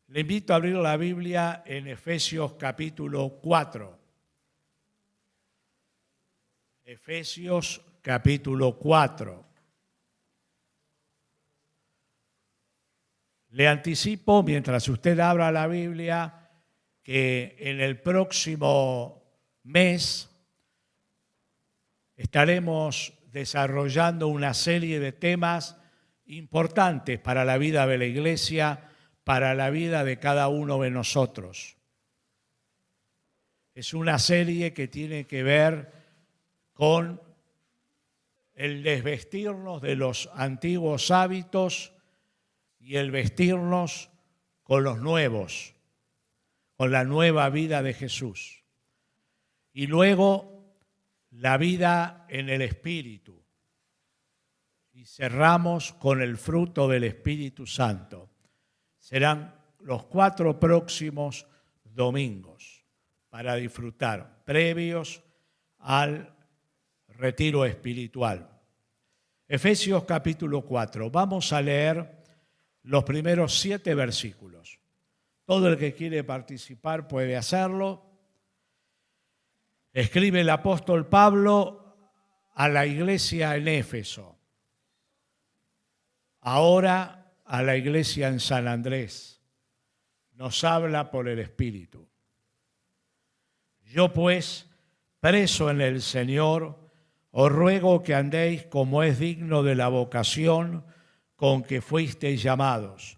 Le invito a abrir la Biblia en Efesios capítulo 4. Efesios capítulo 4. Le anticipo, mientras usted abra la Biblia, que en el próximo mes estaremos desarrollando una serie de temas importantes para la vida de la Iglesia, para la vida de cada uno de nosotros. Es una serie que tiene que ver con el desvestirnos de los antiguos hábitos y el vestirnos con los nuevos, con la nueva vida de Jesús. Y luego la vida en el Espíritu. Y cerramos con el fruto del Espíritu Santo. Serán los 4 próximos domingos para disfrutar, previos al retiro espiritual. Efesios capítulo 4. Vamos a leer los primeros 7 versículos. Todo el que quiere participar puede hacerlo. Escribe el apóstol Pablo a la iglesia en Éfeso. Ahora a la iglesia en San Andrés. Nos habla por el Espíritu. Yo pues, preso en el Señor, os ruego que andéis como es digno de la vocación con que fuisteis llamados.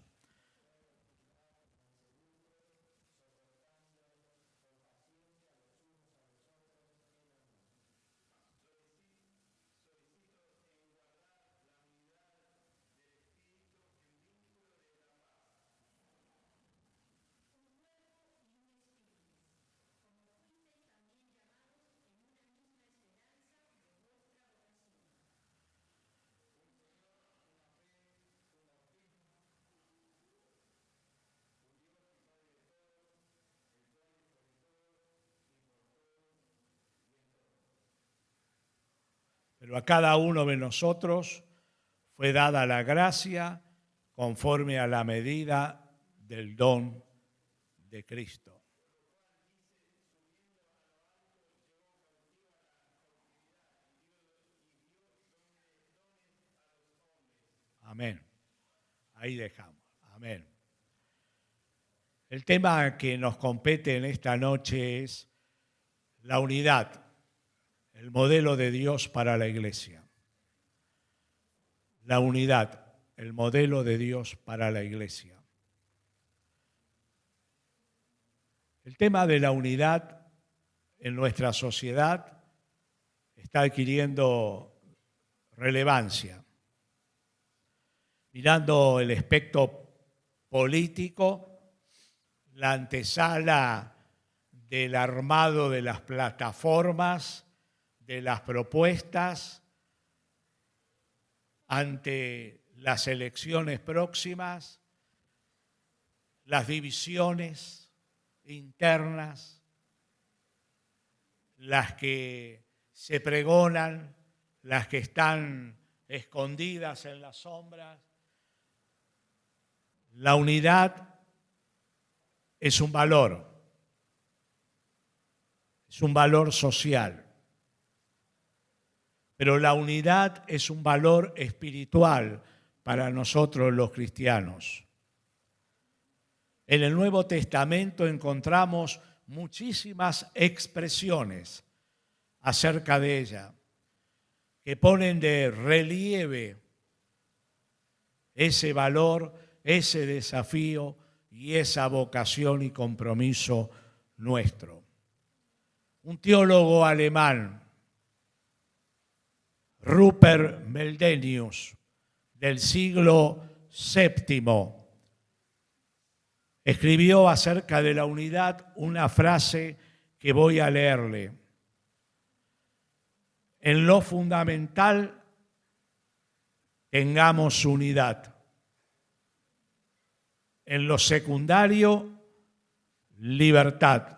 Pero a cada uno de nosotros fue dada la gracia conforme a la medida del don de Cristo. Amén. Ahí dejamos. Amén. El tema que nos compete en esta noche es la unidad, el modelo de Dios para la Iglesia. La unidad, el modelo de Dios para la Iglesia. El tema de la unidad en nuestra sociedad está adquiriendo relevancia. Mirando el aspecto político, la antesala del armado de las plataformas, de las propuestas ante las elecciones próximas, las divisiones internas, las que se pregonan, las que están escondidas en las sombras. La unidad es un valor social. Pero la unidad es un valor espiritual para nosotros los cristianos. En el Nuevo Testamento encontramos muchísimas expresiones acerca de ella que ponen de relieve ese valor, ese desafío y esa vocación y compromiso nuestro. Un teólogo alemán, Rupert Meldenius, del siglo VII, escribió acerca de la unidad una frase que voy a leerle. En lo fundamental, tengamos unidad. En lo secundario, libertad.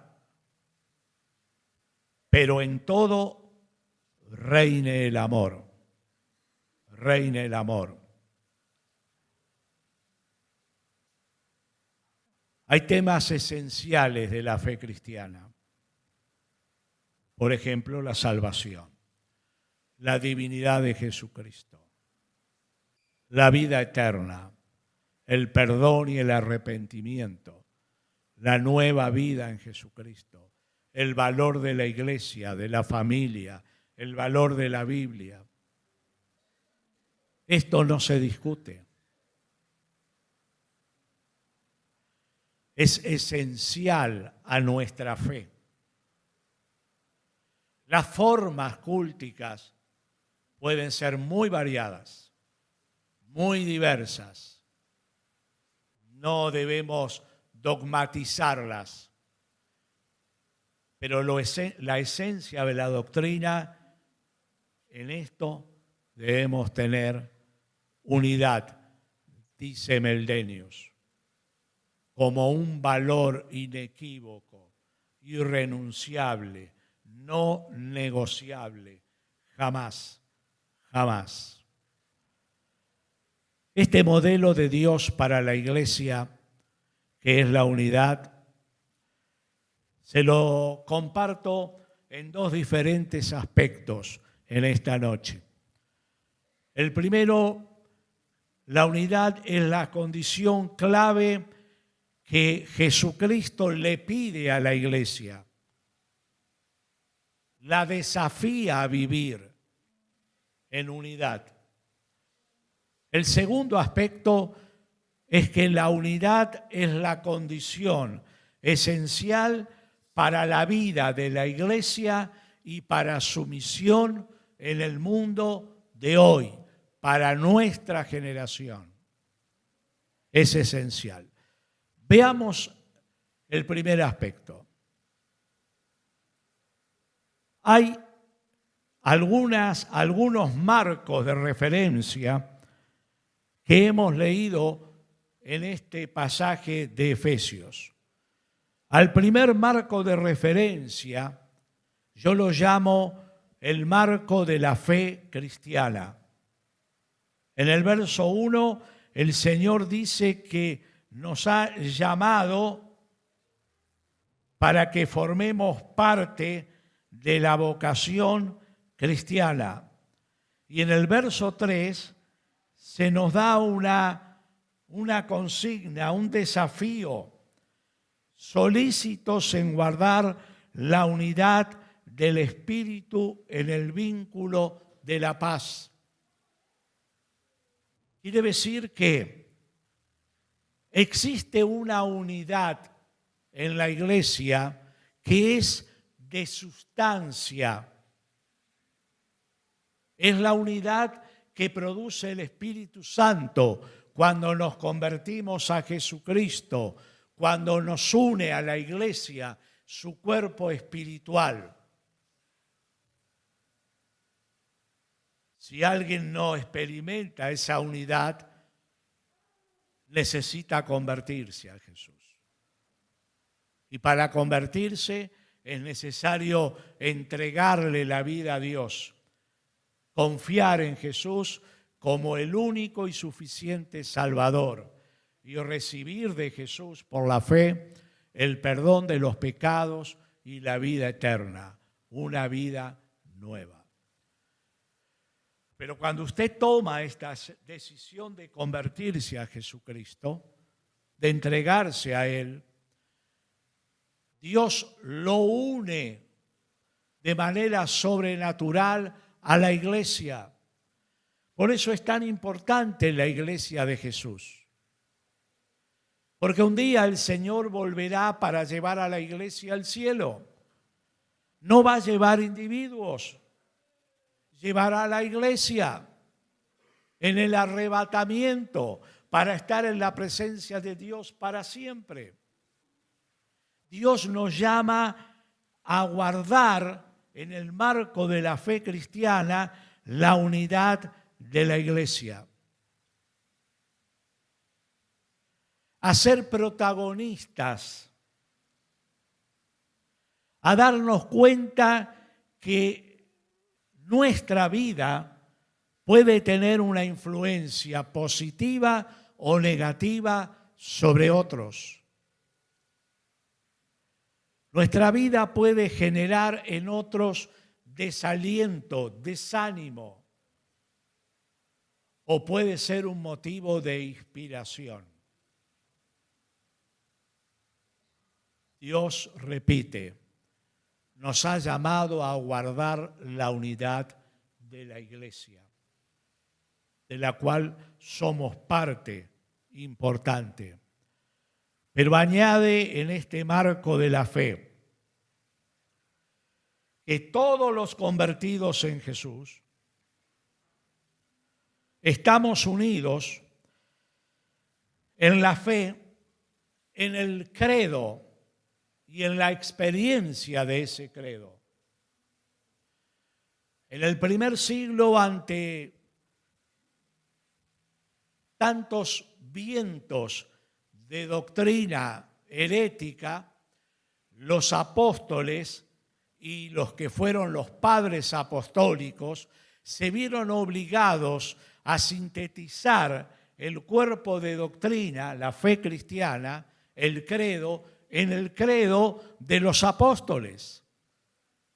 Pero en todo, reine el amor. Reine el amor. Hay temas esenciales de la fe cristiana. Por ejemplo, la salvación, la divinidad de Jesucristo, la vida eterna, el perdón y el arrepentimiento, la nueva vida en Jesucristo, el valor de la iglesia, de la familia, el valor de la Biblia. Esto no se discute. Es esencial a nuestra fe. Las formas culticas pueden ser muy variadas, muy diversas. No debemos dogmatizarlas, pero la esencia de la doctrina, en esto debemos tener unidad, dice Meldenius, como un valor inequívoco, irrenunciable, no negociable, jamás, jamás. Este modelo de Dios para la iglesia, que es la unidad, se lo comparto en dos diferentes aspectos en esta noche. El primero, la unidad es la condición clave que Jesucristo le pide a la iglesia. La desafía a vivir en unidad. El segundo aspecto es que la unidad es la condición esencial para la vida de la iglesia y para su misión en el mundo de hoy, para nuestra generación. Es esencial. Veamos el primer aspecto. Hay algunos marcos de referencia que hemos leído en este pasaje de Efesios. Al primer marco de referencia, yo lo llamo el marco de la fe cristiana. En el verso 1, el Señor dice que nos ha llamado para que formemos parte de la vocación cristiana. Y en el verso 3 se nos da una consigna, un desafío, solícitos en guardar la unidad del Espíritu en el vínculo de la paz. Quiere decir que existe una unidad en la iglesia que es de sustancia. Es la unidad que produce el Espíritu Santo cuando nos convertimos a Jesucristo, cuando nos une a la iglesia, su cuerpo espiritual. Si alguien no experimenta esa unidad, necesita convertirse a Jesús. Y para convertirse es necesario entregarle la vida a Dios, confiar en Jesús como el único y suficiente Salvador y recibir de Jesús por la fe el perdón de los pecados y la vida eterna, una vida nueva. Pero cuando usted toma esta decisión de convertirse a Jesucristo, de entregarse a Él, Dios lo une de manera sobrenatural a la iglesia. Por eso es tan importante la iglesia de Jesús. Porque un día el Señor volverá para llevar a la iglesia al cielo. No va a llevar individuos, llevará a la iglesia en el arrebatamiento para estar en la presencia de Dios para siempre. Dios nos llama a guardar en el marco de la fe cristiana la unidad de la iglesia. A ser protagonistas, a darnos cuenta que nuestra vida puede tener una influencia positiva o negativa sobre otros. Nuestra vida puede generar en otros desaliento, desánimo, o puede ser un motivo de inspiración. Dios, repite, nos ha llamado a guardar la unidad de la Iglesia, de la cual somos parte importante. Pero añade en este marco de la fe que todos los convertidos en Jesús estamos unidos en la fe, en el credo y en la experiencia de ese credo. En el primer siglo, ante tantos vientos de doctrina herética, los apóstoles y los que fueron los padres apostólicos se vieron obligados a sintetizar el cuerpo de doctrina, la fe cristiana, el credo, en el credo de los apóstoles.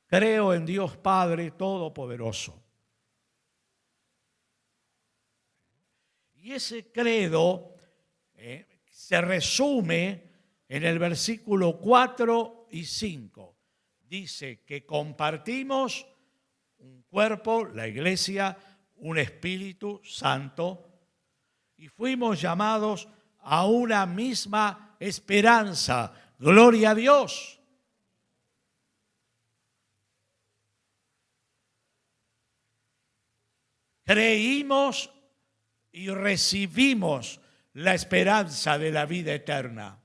Creo en Dios Padre Todopoderoso. Y ese credo se resume en el versículo 4 y 5. Dice que compartimos un cuerpo, la Iglesia, un Espíritu Santo, y fuimos llamados a una misma esperanza. ¡Gloria a Dios! Creímos y recibimos la esperanza de la vida eterna.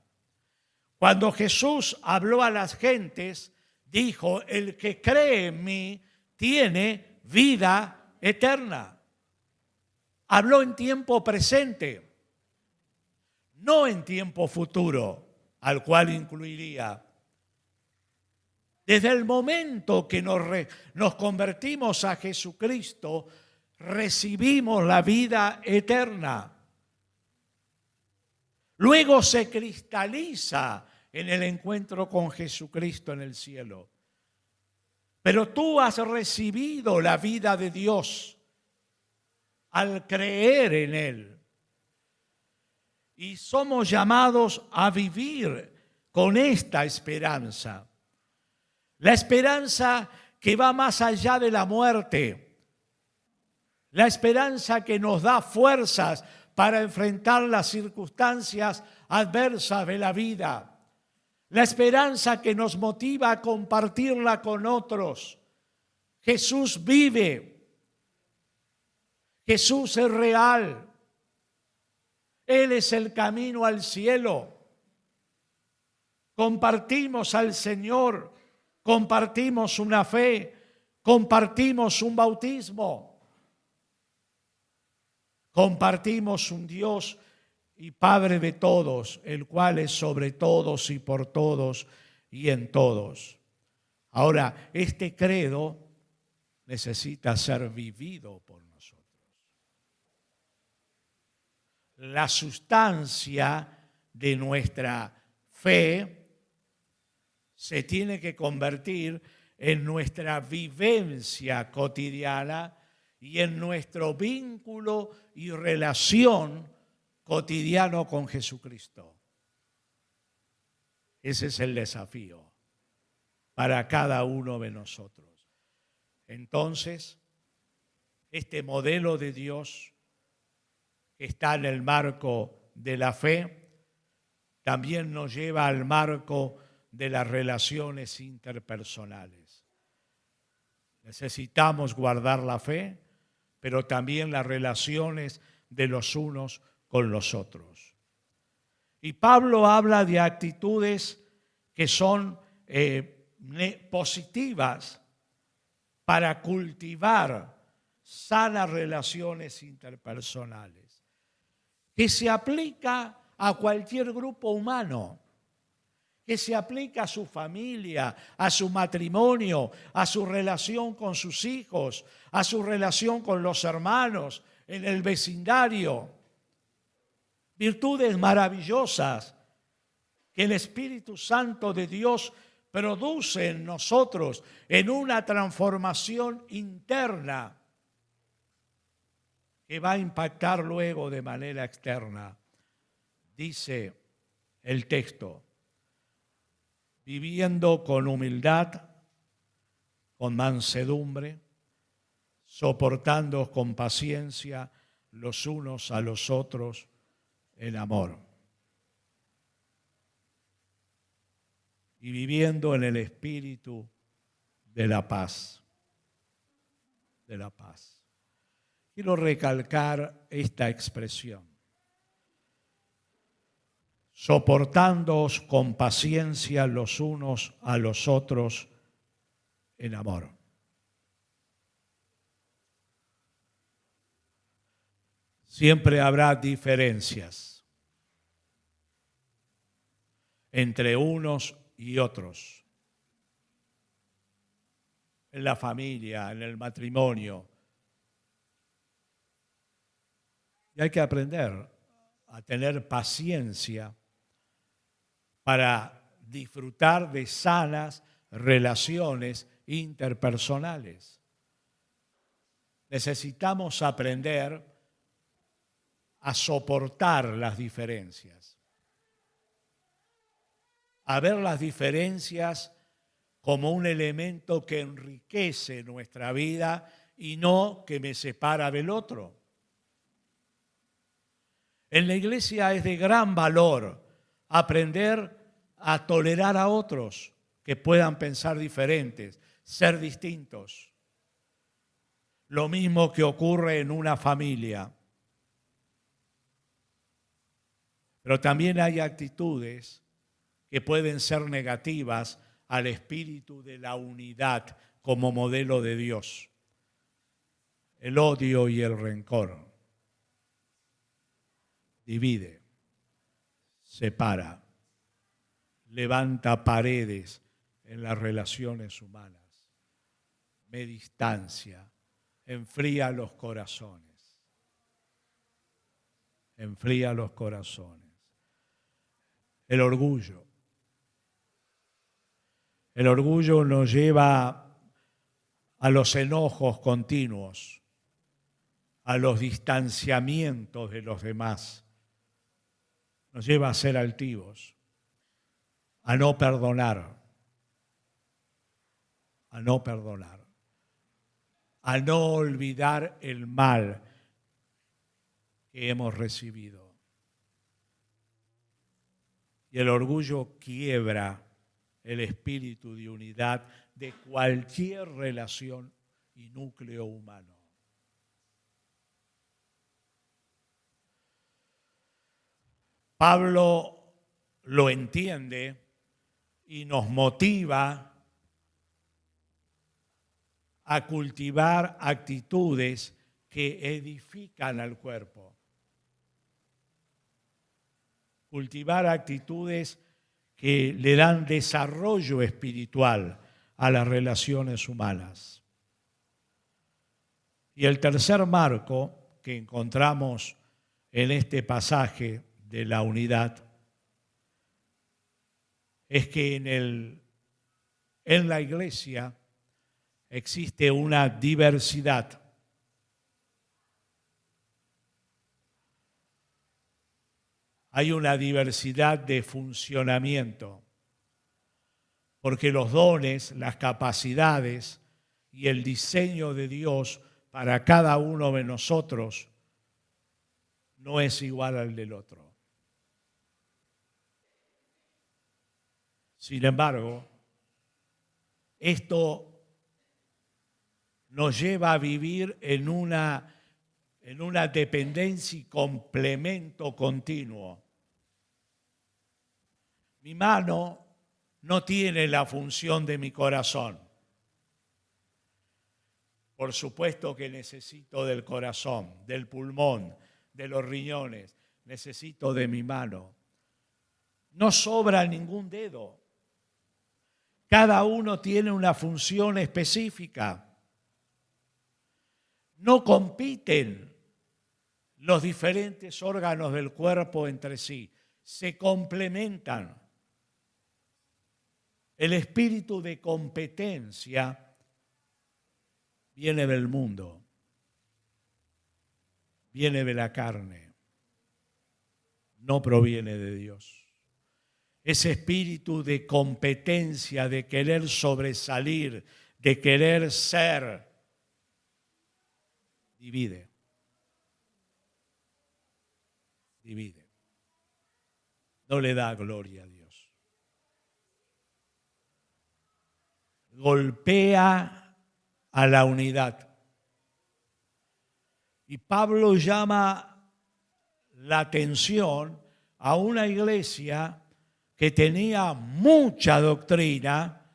Cuando Jesús habló a las gentes, dijo, el que cree en mí tiene vida eterna. Habló en tiempo presente, no en tiempo futuro, al cual incluiría. Desde el momento que nos convertimos a Jesucristo, recibimos la vida eterna. Luego se cristaliza en el encuentro con Jesucristo en el cielo. Pero tú has recibido la vida de Dios al creer en Él. Y somos llamados a vivir con esta esperanza. La esperanza que va más allá de la muerte. La esperanza que nos da fuerzas para enfrentar las circunstancias adversas de la vida. La esperanza que nos motiva a compartirla con otros. Jesús vive. Jesús es real. Él es el camino al cielo. Compartimos al Señor. Compartimos una fe. Compartimos un bautismo. Compartimos un Dios y Padre de todos, el cual es sobre todos y por todos y en todos. Ahora, este credo necesita ser vivido por nosotros. La sustancia de nuestra fe se tiene que convertir en nuestra vivencia cotidiana y en nuestro vínculo y relación cotidiano con Jesucristo. Ese es el desafío para cada uno de nosotros. Entonces, este modelo de Dios que está en el marco de la fe, también nos lleva al marco de las relaciones interpersonales. Necesitamos guardar la fe, pero también las relaciones de los unos con los otros. Y Pablo habla de actitudes que son positivas para cultivar sanas relaciones interpersonales, que se aplica a cualquier grupo humano, que se aplica a su familia, a su matrimonio, a su relación con sus hijos, a su relación con los hermanos, en el vecindario. Virtudes maravillosas que el Espíritu Santo de Dios produce en nosotros en una transformación interna que va a impactar luego de manera externa. Dice el texto, viviendo con humildad, con mansedumbre, soportando con paciencia los unos a los otros en amor. Y viviendo en el espíritu de la paz. De la paz. Quiero recalcar esta expresión. Soportándoos con paciencia los unos a los otros en amor. Siempre habrá diferencias entre unos y otros. En la familia, en el matrimonio. Y hay que aprender a tener paciencia para disfrutar de sanas relaciones interpersonales. Necesitamos aprender a soportar las diferencias, a ver las diferencias como un elemento que enriquece nuestra vida y no que me separa del otro. En la iglesia es de gran valor aprender a tolerar a otros que puedan pensar diferentes, ser distintos. Lo mismo que ocurre en una familia. Pero también hay actitudes que pueden ser negativas al espíritu de la unidad como modelo de Dios. El odio y el rencor. Divide, separa, levanta paredes en las relaciones humanas, me distancia, enfría los corazones. Enfría los corazones. El orgullo. El orgullo nos lleva a los enojos continuos, a los distanciamientos de los demás. Nos lleva a ser altivos, a no perdonar, a no perdonar, a no olvidar el mal que hemos recibido. Y el orgullo quiebra el espíritu de unidad de cualquier relación y núcleo humano. Pablo lo entiende y nos motiva a cultivar actitudes que edifican al cuerpo. Cultivar actitudes que le dan desarrollo espiritual a las relaciones humanas. Y el tercer marco que encontramos en este pasaje de la unidad es que en la iglesia existe una diversidad. Hay una diversidad de funcionamiento, porque los dones, las capacidades y el diseño de Dios para cada uno de nosotros no es igual al del otro. Sin embargo, esto nos lleva a vivir en una dependencia y complemento continuo. Mi mano no tiene la función de mi corazón. Por supuesto que necesito del corazón, del pulmón, de los riñones, necesito de mi mano. No sobra ningún dedo. Cada uno tiene una función específica. No compiten los diferentes órganos del cuerpo entre sí, se complementan. El espíritu de competencia viene del mundo, viene de la carne, no proviene de Dios. Ese espíritu de competencia, de querer sobresalir, de querer ser, divide. Divide. No le da gloria a Dios. Golpea a la unidad. Y Pablo llama la atención a una iglesia que tenía mucha doctrina,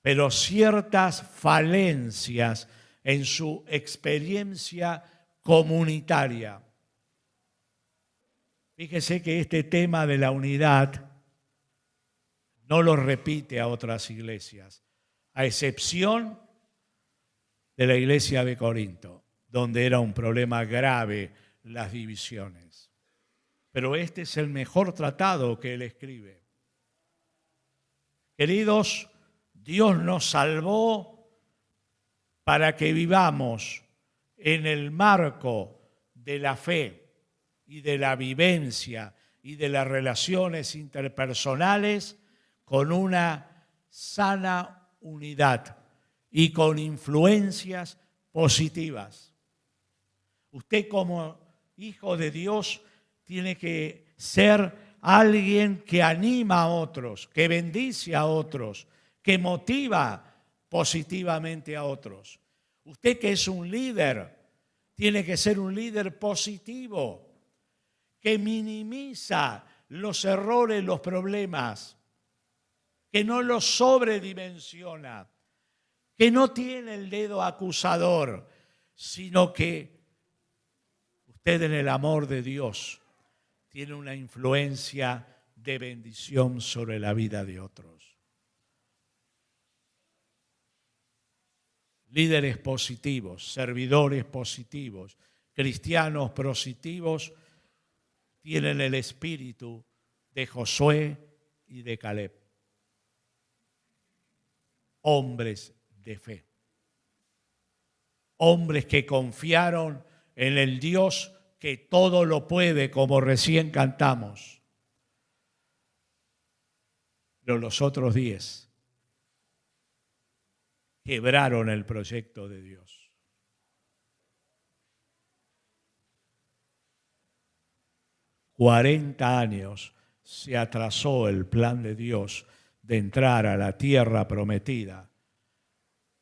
pero ciertas falencias en su experiencia comunitaria. Fíjese que este tema de la unidad no lo repite a otras iglesias, a excepción de la iglesia de Corinto, donde era un problema grave las divisiones. Pero este es el mejor tratado que él escribe. Queridos, Dios nos salvó para que vivamos en el marco de la fe y de la vivencia y de las relaciones interpersonales con una sana unidad y con influencias positivas. Usted como hijo de Dios tiene que ser alguien que anima a otros, que bendice a otros, que motiva positivamente a otros. Usted que es un líder, tiene que ser un líder positivo, que minimiza los errores, los problemas, que no los sobredimensiona, que no tiene el dedo acusador, sino que usted en el amor de Dios tiene una influencia de bendición sobre la vida de otros. Líderes positivos, servidores positivos, cristianos positivos, tienen el espíritu de Josué y de Caleb. Hombres de fe. Hombres que confiaron en el Dios que todo lo puede, como recién cantamos. Pero los otros 10 quebraron el proyecto de Dios. $40 años se atrasó el plan de Dios de entrar a la tierra prometida,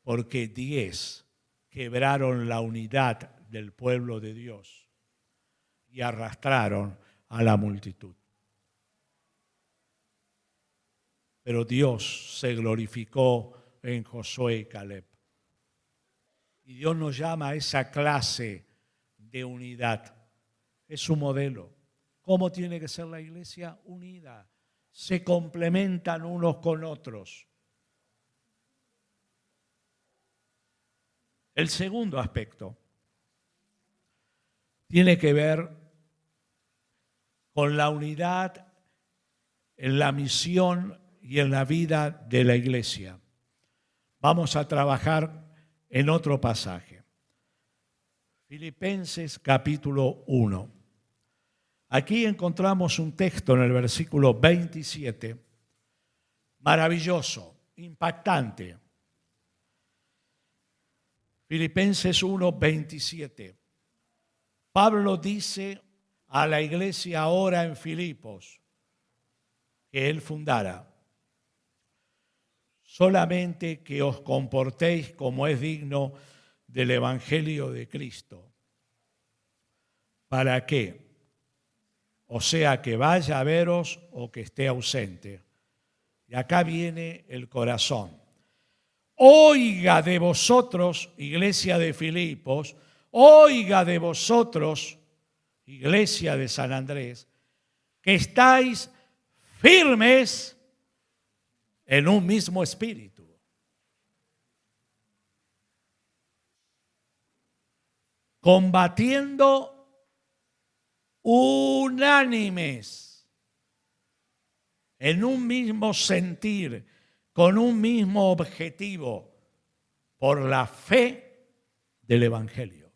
porque 10 quebraron la unidad del pueblo de Dios y arrastraron a la multitud. Pero Dios se glorificó en Josué y Caleb. Y Dios nos llama a esa clase de unidad. Es su modelo. ¿Cómo tiene que ser la iglesia? Unida. Se complementan unos con otros. El segundo aspecto tiene que ver con la unidad en la misión y en la vida de la iglesia. Vamos a trabajar en otro pasaje. Filipenses capítulo 1. Aquí encontramos un texto en el versículo 27, maravilloso, impactante. Filipenses 1, 27. Pablo dice a la iglesia ahora en Filipos que él fundara: solamente que os comportéis como es digno del Evangelio de Cristo. ¿Para qué? O sea, que vaya a veros o que esté ausente. Y acá viene el corazón. Oiga de vosotros, iglesia de Filipos, oiga de vosotros, iglesia de San Andrés, que estáis firmes en un mismo espíritu. Combatiendo unánimes en un mismo sentir, con un mismo objetivo, por la fe del Evangelio.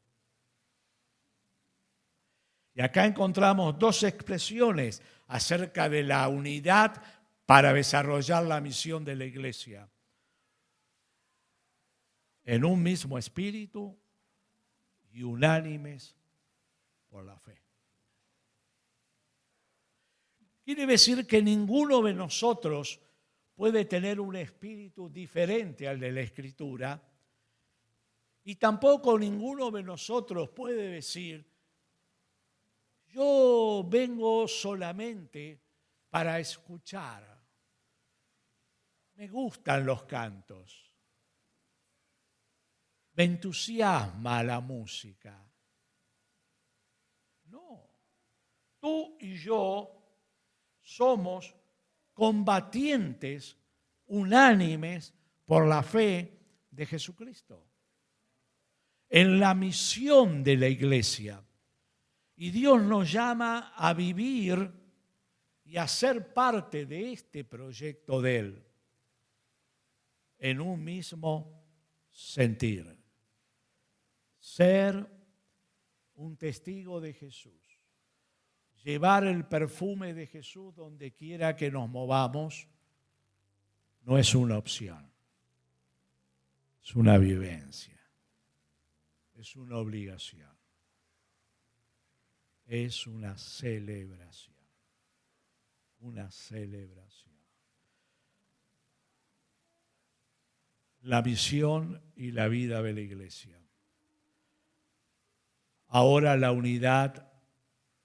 Y acá encontramos dos expresiones acerca de la unidad para desarrollar la misión de la iglesia. En un mismo espíritu y unánimes por la fe. Quiere decir que ninguno de nosotros puede tener un espíritu diferente al de la Escritura y tampoco ninguno de nosotros puede decir: yo vengo solamente para escuchar. Me gustan los cantos. Me entusiasma la música. No. Tú y yo somos combatientes unánimes por la fe de Jesucristo en la misión de la iglesia. Y Dios nos llama a vivir y a ser parte de este proyecto de Él en un mismo sentir. Ser un testigo de Jesús. Llevar el perfume de Jesús donde quiera que nos movamos no es una opción. Es una vivencia. Es una obligación. Es una celebración. Una celebración. La misión y la vida de la iglesia. Ahora la unidad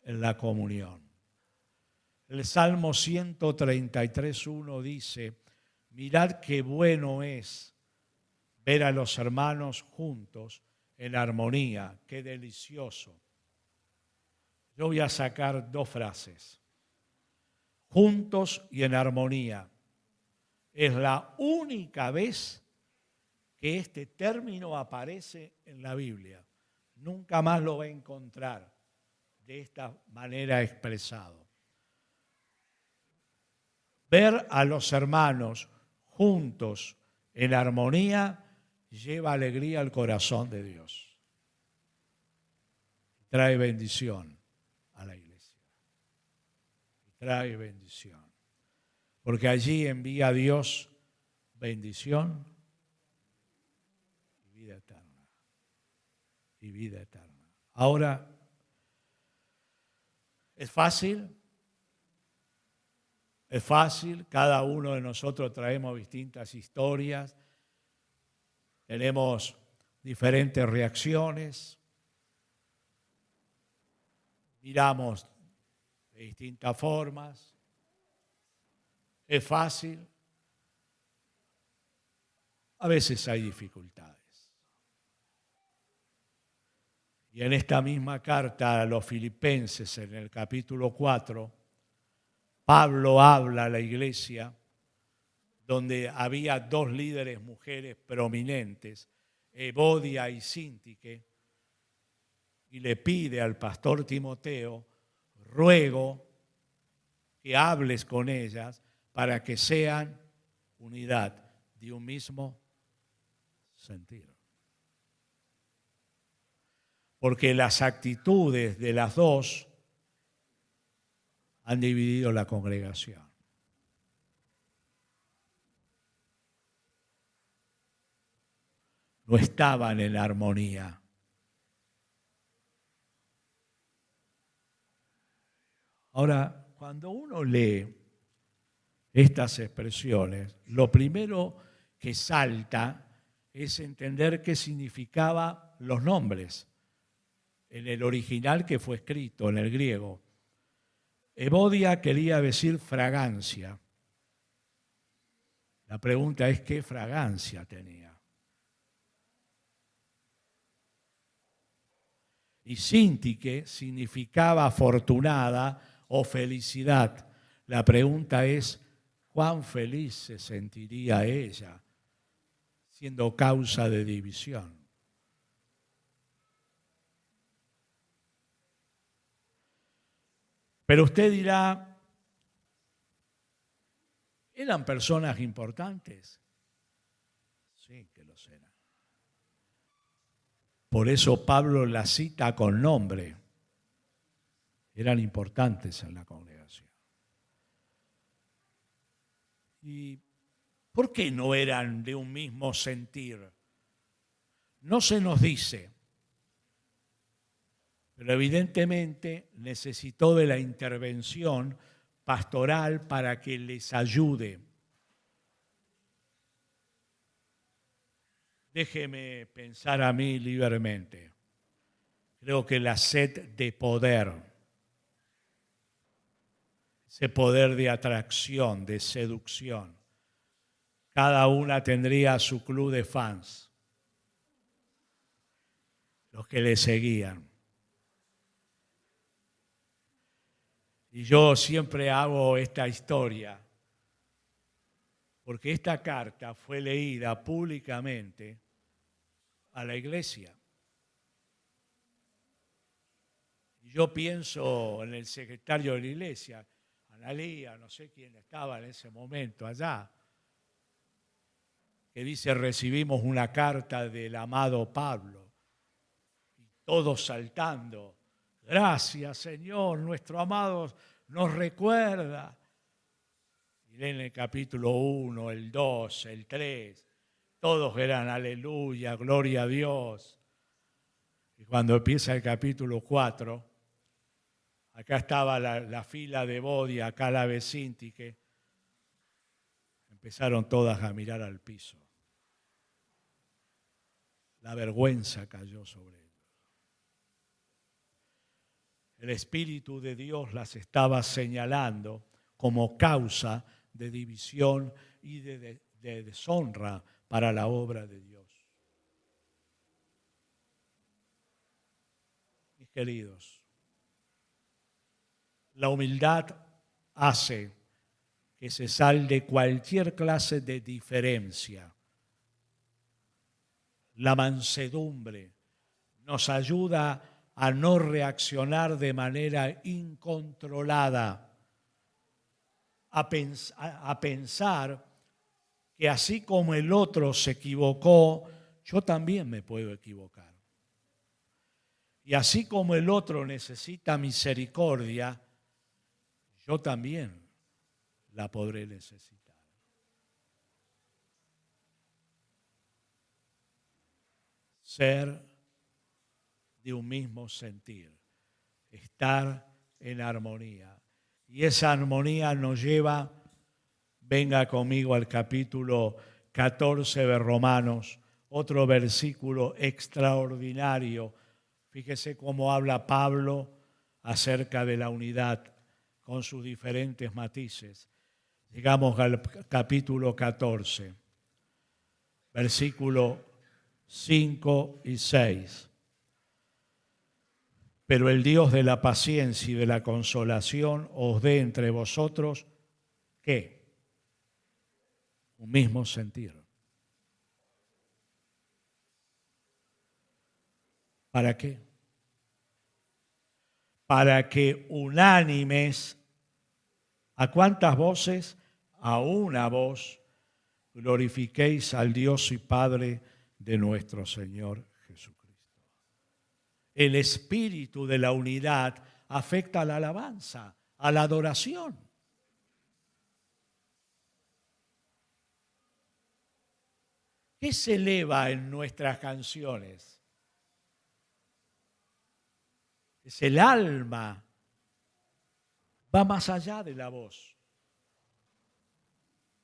en la comunión. El Salmo 133:1 dice: mirad qué bueno es ver a los hermanos juntos en armonía, qué delicioso. Yo voy a sacar dos frases. Juntos y en armonía. Es la única vez que este término aparece en la Biblia. Nunca más lo va a encontrar de esta manera expresado. Ver a los hermanos juntos en armonía lleva alegría al corazón de Dios. Trae bendición a la iglesia. Trae bendición. Porque allí envía Dios bendición y vida eterna. Y vida eterna. Ahora, ¿es fácil? Es fácil, cada uno de nosotros traemos distintas historias, tenemos diferentes reacciones, miramos de distintas formas. Es fácil, a veces hay dificultades. Y en esta misma carta a los Filipenses, en el capítulo 4, Pablo habla a la iglesia donde había dos líderes mujeres prominentes, Evodia y Síntique, y le pide al pastor Timoteo: ruego que hables con ellas para que sean unidad de un mismo sentir. Porque las actitudes de las dos han dividido la congregación. No estaban en armonía. Ahora, cuando uno lee estas expresiones, lo primero que salta es entender qué significaban los nombres en el original que fue escrito, en el griego. Evodia quería decir fragancia. La pregunta es: ¿qué fragancia tenía? Y Síntique significaba afortunada o felicidad. La pregunta es: ¿cuán feliz se sentiría ella siendo causa de división? Pero usted dirá: ¿Eran personas importantes? Sí, que lo eran. Por eso Pablo la cita con nombre. Eran importantes en la congregación. ¿Y por qué no eran de un mismo sentir? No se nos dice, pero evidentemente necesitó de la intervención pastoral para que les ayude. Déjeme pensar a mí libremente. Creo que la sed de poder, ese poder de atracción, de seducción, cada una tendría su club de fans, los que le seguían. Y yo siempre hago esta historia, porque esta carta fue leída públicamente a la iglesia. Y yo pienso en el secretario de la iglesia, Analía, no sé quién estaba en ese momento allá, que dice: recibimos una carta del amado Pablo. Y todos saltando: gracias, Señor, nuestro amado nos recuerda. Y leen el capítulo 1, el 2, el 3, todos eran aleluya, gloria a Dios. Y cuando empieza el capítulo 4, acá estaba la fila de Bodia, acá la Vecintique, empezaron todas a mirar al piso. La vergüenza cayó sobre ellos. El Espíritu de Dios las estaba señalando como causa de división y de deshonra para la obra de Dios. Mis queridos, la humildad hace que se salde cualquier clase de diferencia. La mansedumbre nos ayuda a no reaccionar de manera incontrolada, a pensar que así como el otro se equivocó, yo también me puedo equivocar. Y así como el otro necesita misericordia, yo también la podré necesitar. Ser de un mismo sentir, estar en armonía. Y esa armonía nos lleva, venga conmigo al capítulo 14 de Romanos, otro versículo extraordinario. Fíjese cómo habla Pablo acerca de la unidad con sus diferentes matices. Llegamos al capítulo 14, versículo 5 y 6. Pero el Dios de la paciencia y de la consolación os dé entre vosotros, ¿qué? Un mismo sentir. ¿Para qué? Para que unánimes, ¿a cuántas voces? A una voz, glorifiquéis al Dios y Padre de nuestro Señor Jesucristo. El espíritu de la unidad afecta a la alabanza, a la adoración. ¿Qué se eleva en nuestras canciones? Es el alma, va más allá de la voz.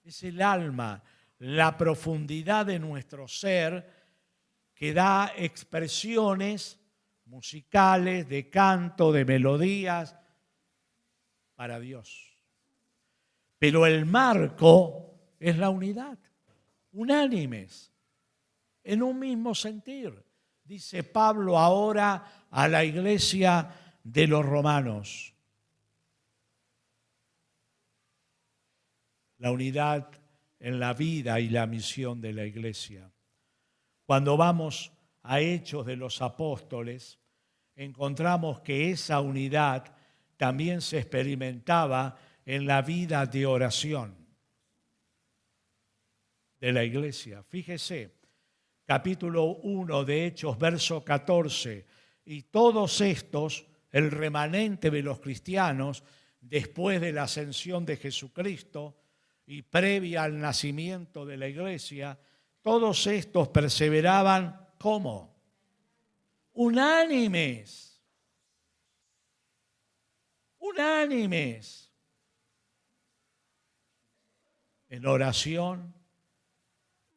Es el alma, la profundidad de nuestro ser que da expresiones musicales, de canto, de melodías para Dios. Pero el marco es la unidad, unánimes, en un mismo sentir. Dice Pablo ahora a la iglesia de los romanos. La unidad en la vida y la misión de la iglesia. Cuando vamos a Hechos de los Apóstoles, encontramos que esa unidad también se experimentaba en la vida de oración. de la iglesia. Fíjese, capítulo 1 de Hechos, verso 14. Y todos estos, el remanente de los cristianos, después de la ascensión de Jesucristo y previa al nacimiento de la iglesia, todos estos perseveraban, ¿cómo? Unánimes. Unánimes. En oración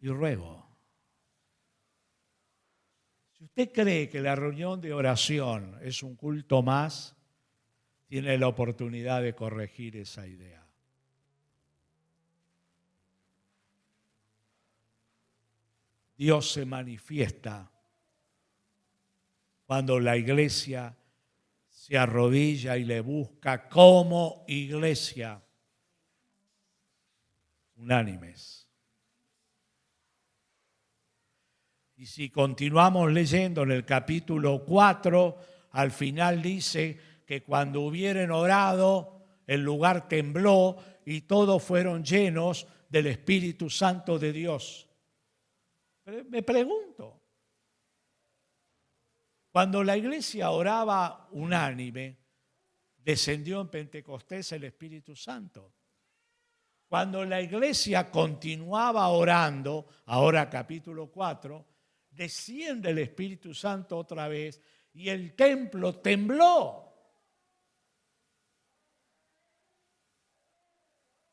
y ruego. Si usted cree que la reunión de oración es un culto más, tiene la oportunidad de corregir esa idea. Dios se manifiesta cuando la iglesia se arrodilla y le busca como iglesia, unánimes. Y si continuamos leyendo en el capítulo 4, al final dice que cuando hubieron orado, el lugar tembló y todos fueron llenos del Espíritu Santo de Dios. Me pregunto, cuando la iglesia oraba unánime, descendió en Pentecostés el Espíritu Santo. Cuando la iglesia continuaba orando, ahora capítulo 4, desciende el Espíritu Santo otra vez y el templo tembló.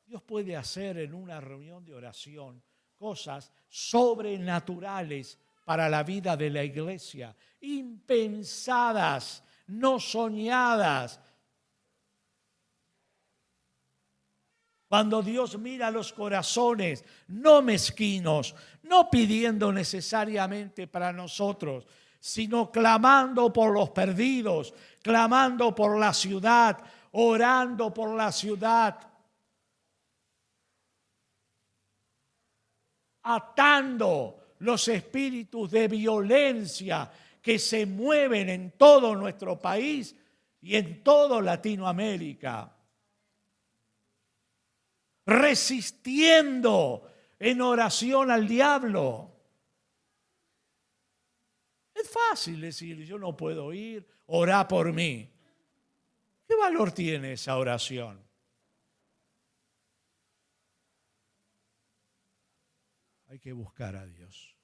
Dios puede hacer en una reunión de oración cosas sobrenaturales para la vida de la iglesia, impensadas, no soñadas. Cuando Dios mira los corazones, no mezquinos, no pidiendo necesariamente para nosotros, sino clamando por los perdidos, clamando por la ciudad, orando por la ciudad, atando los espíritus de violencia que se mueven en todo nuestro país y en toda Latinoamérica. Resistiendo en oración al diablo. Es fácil decir, yo no puedo ir, orá por mí. ¿Qué valor tiene esa oración? Hay que buscar a Dios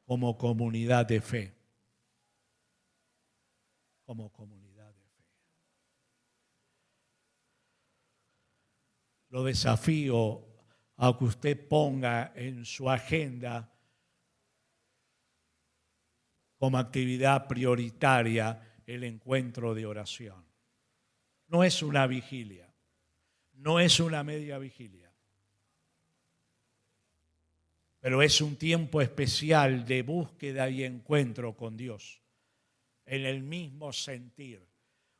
como comunidad de fe. Como comunidad de fe. Lo desafío a que usted ponga en su agenda como actividad prioritaria el encuentro de oración. No es una vigilia, no es una media vigilia. Pero es un tiempo especial de búsqueda y encuentro con Dios, en el mismo sentir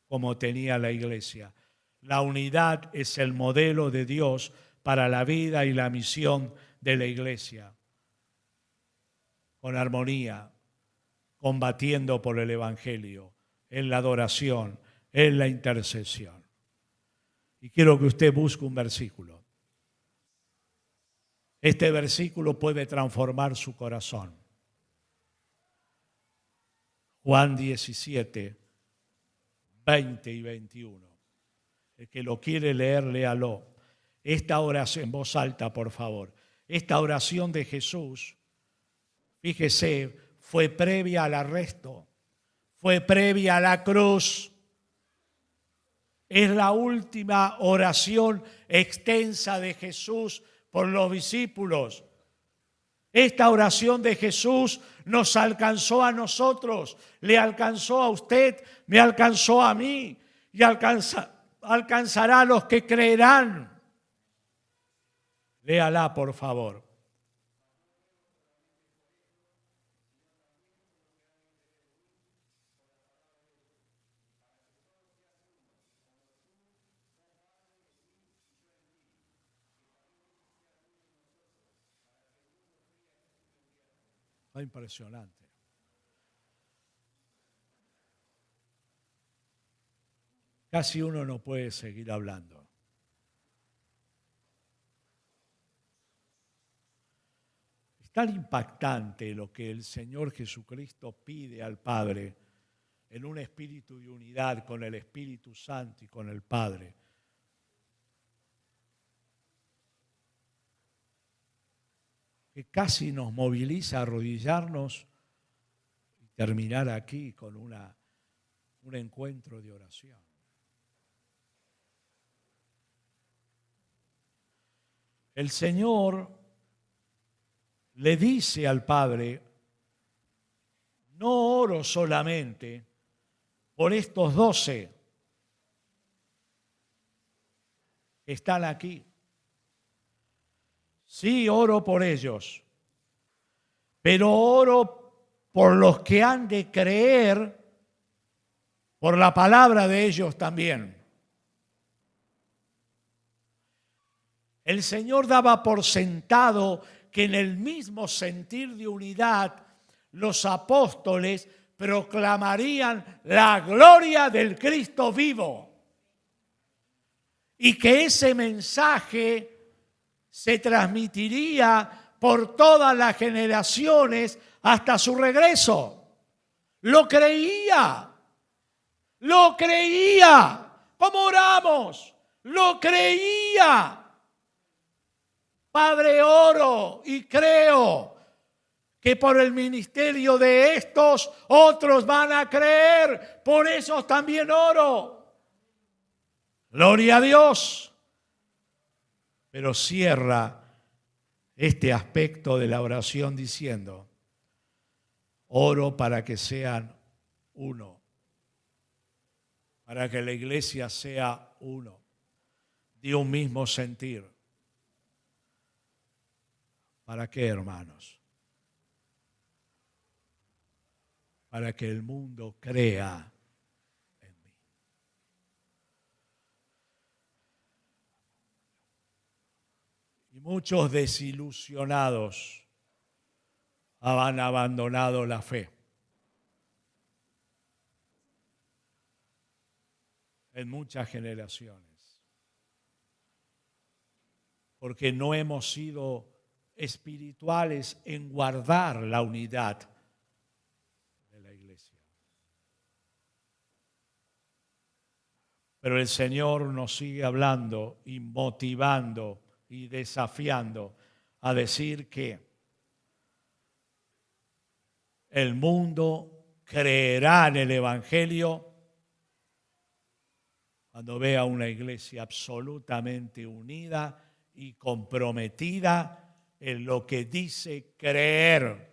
como tenía la iglesia. La unidad es el modelo de Dios para la vida y la misión de la iglesia. Con armonía, combatiendo por el Evangelio, en la adoración, en la intercesión. Y quiero que usted busque un versículo. Este versículo puede transformar su corazón. Juan 17, 20 y 21. El que lo quiere leer, léalo. Esta oración, en voz alta, por favor. Esta oración de Jesús, fíjese, fue previa al arresto, fue previa a la cruz. Es la última oración extensa de Jesús por los discípulos. Esta oración de Jesús nos alcanzó a nosotros, le alcanzó a usted, me alcanzó a mí y alcanzará a los que creerán. Léala, por favor. Impresionante. Casi uno no puede seguir hablando. Es tan impactante lo que el Señor Jesucristo pide al Padre en un espíritu de unidad con el Espíritu Santo y con el Padre. Que casi nos moviliza a arrodillarnos y terminar aquí con un encuentro de oración. El Señor le dice al Padre: no oro solamente por estos 12 que están aquí. Sí, oro por ellos, pero oro por los que han de creer por la palabra de ellos también. El Señor daba por sentado que en el mismo sentir de unidad los apóstoles proclamarían la gloria del Cristo vivo y que ese mensaje se transmitiría por todas las generaciones hasta su regreso. Lo creía. ¿Cómo oramos? Lo creía. Padre, oro y creo que por el ministerio de estos otros van a creer. Por eso también oro. Gloria a Dios. Pero cierra este aspecto de la oración diciendo: oro para que sean uno, para que la iglesia sea uno, de un mismo sentir. ¿Para qué, hermanos? Para que el mundo crea en mí. Y muchos desilusionados han abandonado la fe. En muchas generaciones. Porque no hemos sido espirituales en guardar la unidad de la iglesia. Pero el Señor nos sigue hablando y motivando y desafiando a decir que el mundo creerá en el Evangelio cuando vea una iglesia absolutamente unida y comprometida en lo que dice creer.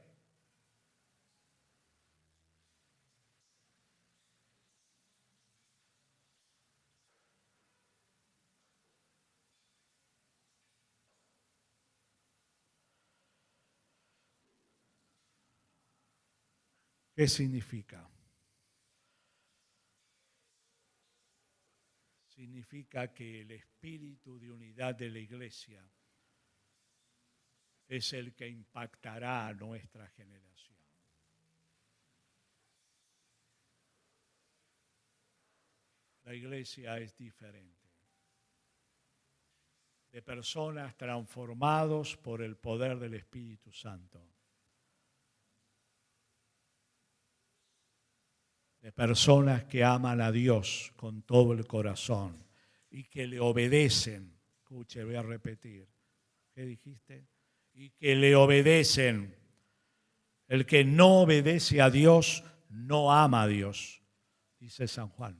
¿Qué significa? Significa que el espíritu de unidad de la iglesia es el que impactará a nuestra generación. La iglesia es diferente. De personas transformados por el poder del Espíritu Santo. De personas que aman a Dios con todo el corazón y que le obedecen. Escuche, voy a repetir. ¿Qué dijiste? Y que le obedecen. El que no obedece a Dios no ama a Dios, dice San Juan.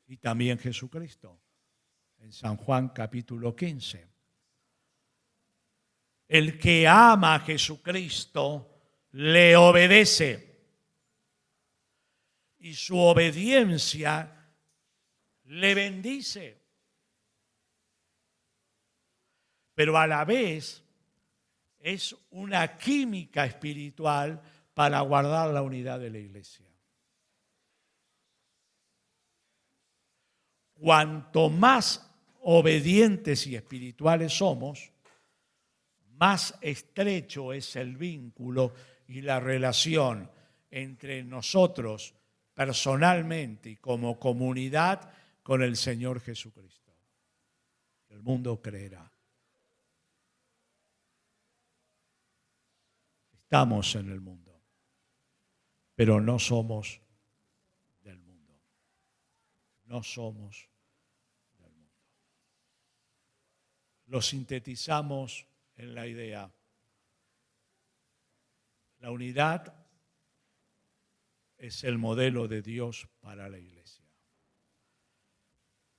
Y también Jesucristo, en San Juan capítulo 15. El que ama a Jesucristo le obedece. Y su obediencia le bendice. Pero a la vez es una química espiritual para guardar la unidad de la iglesia. Cuanto más obedientes y espirituales somos, más estrecho es el vínculo y la relación entre nosotros personalmente y como comunidad con el Señor Jesucristo. El mundo creerá. Estamos en el mundo, pero no somos del mundo. No somos del mundo. Lo sintetizamos en la idea. La unidad es el modelo de Dios para la Iglesia.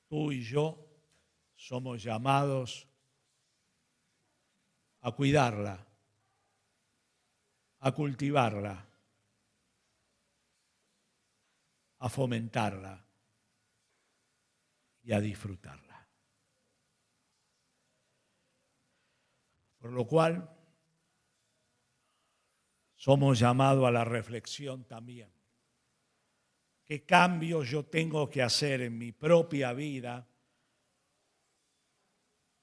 Tú y yo somos llamados a cuidarla, a cultivarla, a fomentarla y a disfrutarla. Por lo cual, somos llamados a la reflexión también. ¿Qué cambios yo tengo que hacer en mi propia vida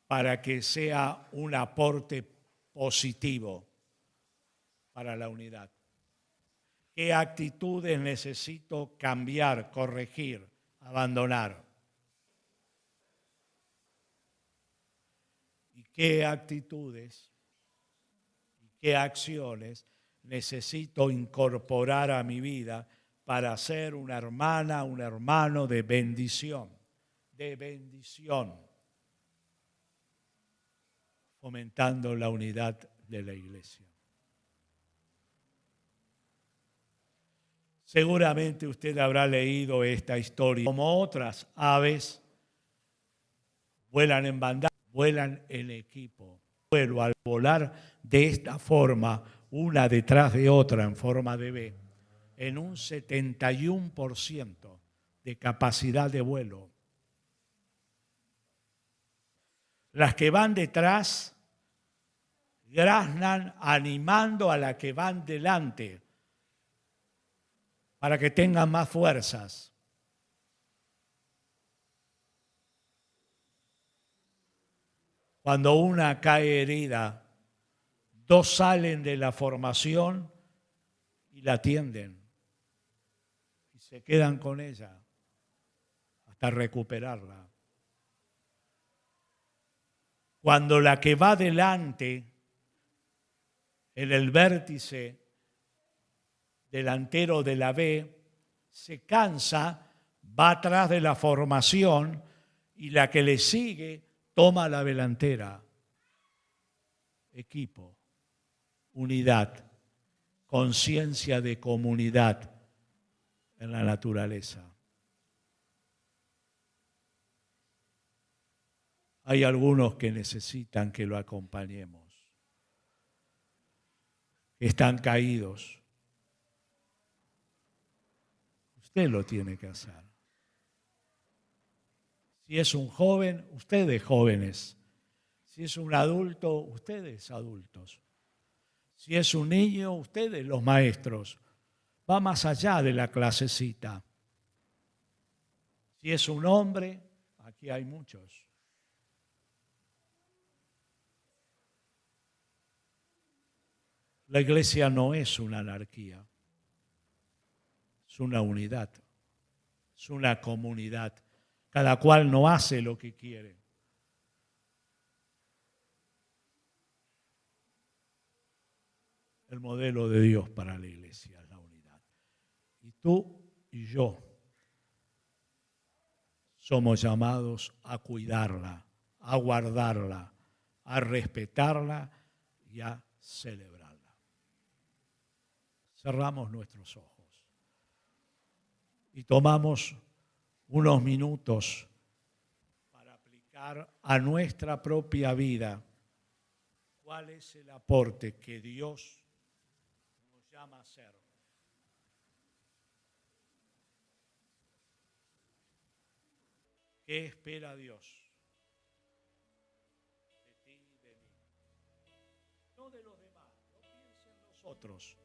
para que sea un aporte positivo para la unidad? ¿Qué actitudes necesito cambiar, corregir, abandonar? ¿Y qué actitudes y qué acciones necesito incorporar a mi vida para ser una hermana, un hermano de bendición, fomentando la unidad de la Iglesia? Seguramente usted habrá leído esta historia. Como otras aves, vuelan en bandada, vuelan en equipo. Vuelo al volar de esta forma, una detrás de otra en forma de V, en un 71% de capacidad de vuelo. Las que van detrás graznan animando a las que van delante para que tengan más fuerzas. Cuando una cae herida, dos salen de la formación y la atienden y se quedan con ella hasta recuperarla. Cuando la que va delante, en el vértice delantero de la B, se cansa, va atrás de la formación y la que le sigue toma la delantera. Equipo, unidad, conciencia de comunidad en la naturaleza. Hay algunos que necesitan que lo acompañemos, que están caídos. Usted lo tiene que hacer. Si es un joven, ustedes jóvenes. Si es un adulto, ustedes adultos. Si es un niño, ustedes los maestros. Va más allá de la clasecita. Si es un hombre, aquí hay muchos. La iglesia no es una anarquía, es una unidad, es una comunidad. Cada cual no hace lo que quiere. El modelo de Dios para la iglesia es la unidad. Y tú y yo somos llamados a cuidarla, a guardarla, a respetarla y a celebrarla. Cerramos nuestros ojos y tomamos unos minutos para aplicar a nuestra propia vida cuál es el aporte que Dios nos llama a hacer. ¿Qué espera Dios de ti y de mí? No de los demás, no piensen en nosotros.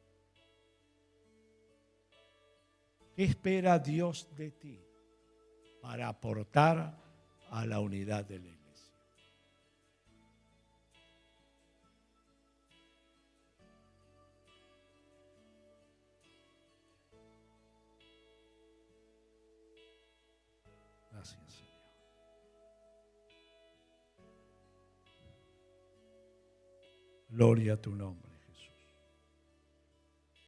¿Qué espera Dios de ti para aportar a la unidad de la iglesia? Gracias, Señor. Gloria a tu nombre.